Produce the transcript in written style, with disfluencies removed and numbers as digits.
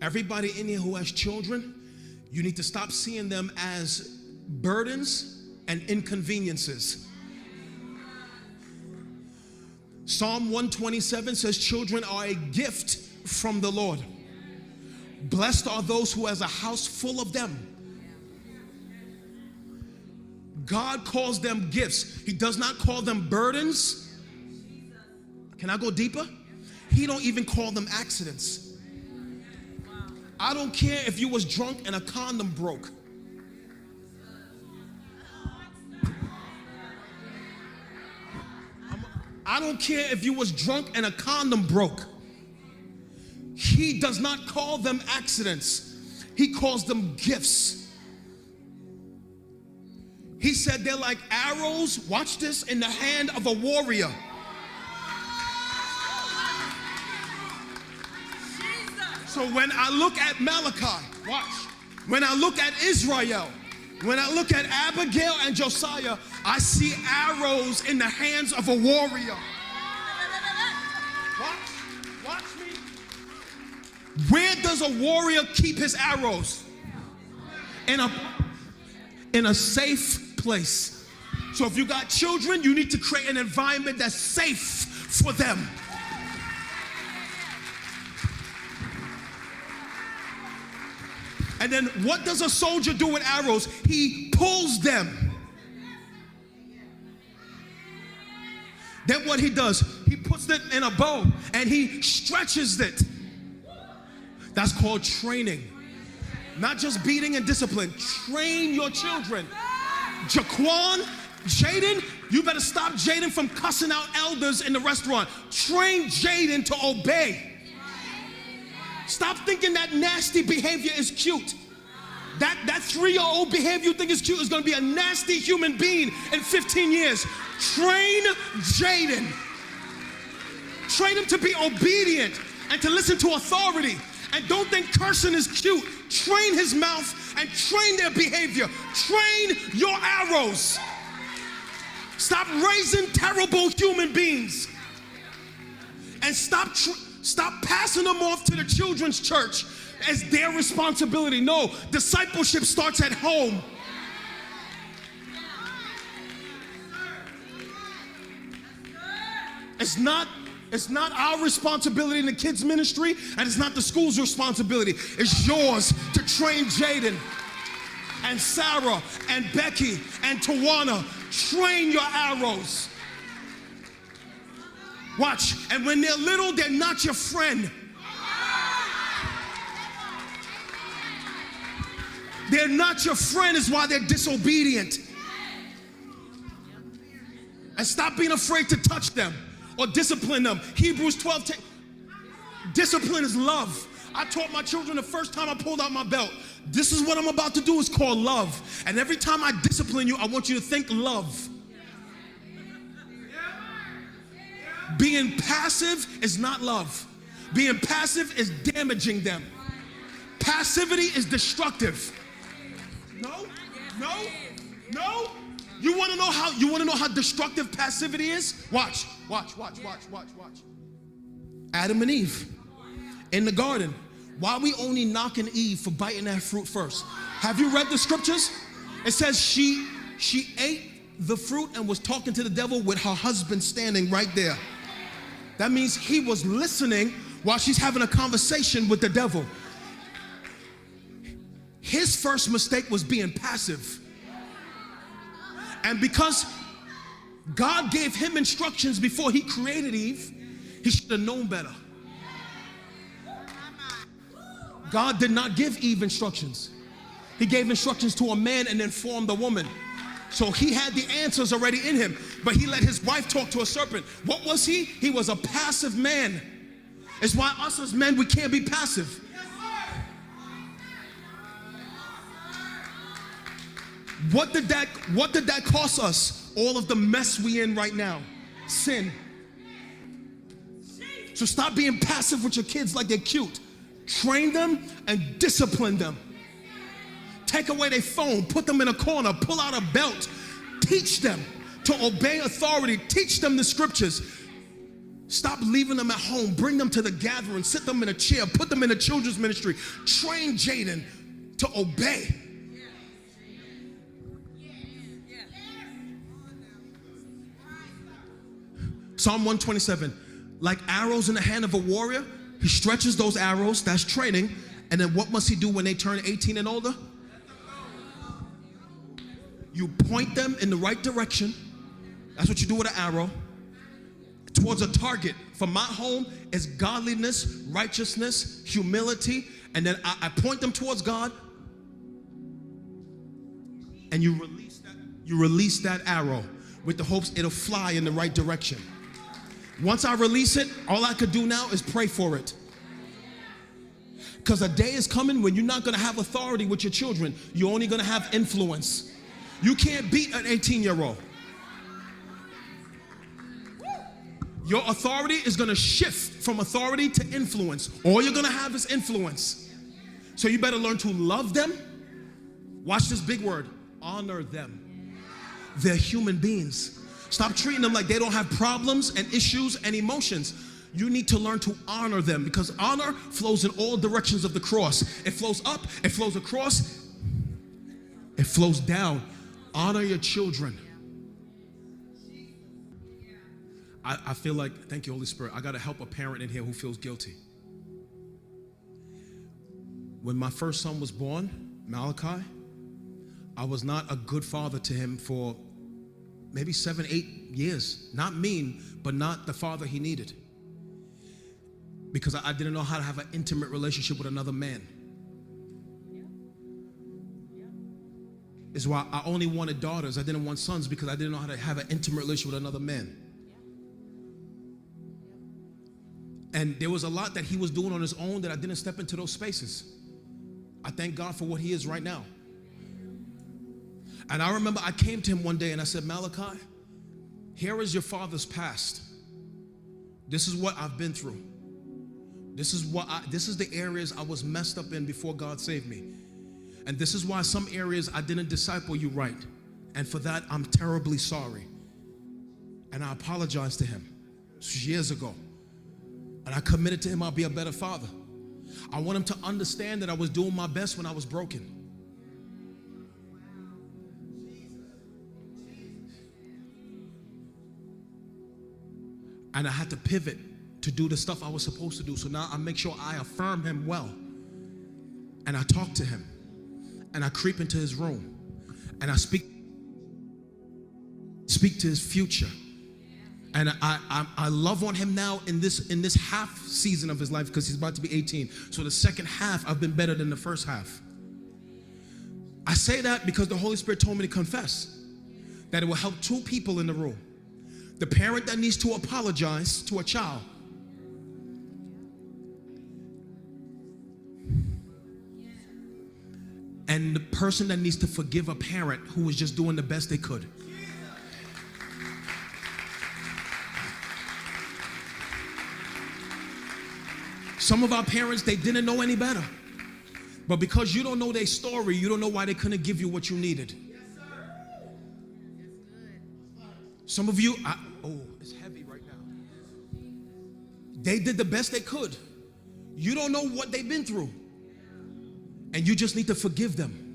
Everybody in here who has children, you need to stop seeing them as burdens and inconveniences. Psalm 127 says, children are a gift from the Lord. Blessed are those who has a house full of them. God calls them gifts. He does not call them burdens. Can I go deeper? He don't even call them accidents. I don't care if you was drunk and a condom broke. I don't care if you was drunk and a condom broke. He does not call them accidents. He calls them gifts. He said they're like arrows, watch this, in the hand of a warrior. So when I look at Malachi, watch, when I look at Israel, when I look at Abigail and Josiah, I see arrows in the hands of a warrior. Watch me. Where does a warrior keep his arrows? In a safe place. So if you got children, you need to create an environment that's safe for them. And then what does a soldier do with arrows? He pulls them. Then what he does, he puts it in a bow and he stretches it. That's called training. Not just beating and discipline. Train your children. Jaquan, Jaden, you better stop Jaden from cussing out elders in the restaurant. Train Jaden to obey. Stop thinking that nasty behavior is cute. That 3-year-old behavior you think is cute is going to be a nasty human being in 15 years. Train Jaden. Train him to be obedient and to listen to authority. And don't think cursing is cute. Train his mouth and train their behavior. Train your arrows. Stop raising terrible human beings. And stop passing them off to the children's church as their responsibility. No, discipleship starts at home. It's not our responsibility in the kids' ministry, and it's not the school's responsibility. It's yours to train Jaden and Sarah and Becky and Tawana. Train your arrows. Watch, and when they're little, they're not your friend. They're not your friend is why they're disobedient. And stop being afraid to touch them or discipline them. Hebrews 12, discipline is love. I taught my children the first time I pulled out my belt, this is what I'm about to do is called love. And every time I discipline you, I want you to think love. Being passive is not love. Being passive is damaging them. Passivity is destructive. No. You want to know how destructive passivity is? Watch. Adam and Eve in the garden. Why are we only knocking Eve for biting that fruit first? Have you read the scriptures? It says she ate the fruit and was talking to the devil with her husband standing right there. That means he was listening while she's having a conversation with the devil. His first mistake was being passive. And because God gave him instructions before he created Eve, he should have known better. God did not give Eve instructions. He gave instructions to a man and then formed a woman. So he had the answers already in him, but he let his wife talk to a serpent. What was he? He was a passive man. It's why us as men, we can't be passive. What did that cost us? All of the mess we in right now. Sin. So stop being passive with your kids like they're cute. Train them and discipline them. Take away their phone, put them in a corner, pull out a belt. Teach them to obey authority. Teach them the scriptures. Stop leaving them at home. Bring them to the gathering. Sit them in a chair. Put them in a children's ministry. Train Jaden to obey. Psalm 127. Like arrows in the hand of a warrior, he stretches those arrows. That's training. And then what must he do when they turn 18 and older? You point them in the right direction. That's what you do with an arrow. Towards a target. For my home is godliness, righteousness, humility. And then I point them towards God. And you release that arrow with the hopes it'll fly in the right direction. Once I release it, all I could do now is pray for it. Because a day is coming when you're not going to have authority with your children. You're only going to have influence. You can't beat an 18-year-old. Your authority is going to shift from authority to influence. All you're going to have is influence. So you better learn to love them. Watch this big word. Honor them. They're human beings. Stop treating them like they don't have problems and issues and emotions. You need to learn to honor them, because honor flows in all directions of the cross. It flows up, it flows across, it flows down. Honor your children. I feel like, thank you, Holy Spirit, I got to help a parent in here who feels guilty. When my first son was born, Malachi, I was not a good father to him for maybe 7, 8 years. Not mean, but not the father he needed. Because I didn't know how to have an intimate relationship with another man. It's why I only wanted daughters. I didn't want sons, because I didn't know how to have an intimate relationship with another man. And there was a lot that he was doing on his own that I didn't step into those spaces. I thank God for what he is right now. And I remember I came to him one day and I said, Malachi, here is your father's past. This is what I've been through. This is the areas I was messed up in before God saved me. And this is why some areas I didn't disciple you right. And for that, I'm terribly sorry. And I apologized to him years ago. And I committed to him I'll be a better father. I want him to understand that I was doing my best when I was broken. And I had to pivot to do the stuff I was supposed to do. So now I make sure I affirm him well. And I talk to him. And I creep into his room. And I speak to his future. And I love on him now in this half season of his life, because he's about to be 18. So the second half, I've been better than the first half. I say that because the Holy Spirit told me to confess that it will help two people in the room. The parent that needs to apologize to a child. And the person that needs to forgive a parent who was just doing the best they could. Some of our parents, they didn't know any better. But because you don't know their story, you don't know why they couldn't give you what you needed. Some of you, it's heavy right now. They did the best they could. You don't know what they've been through. And you just need to forgive them.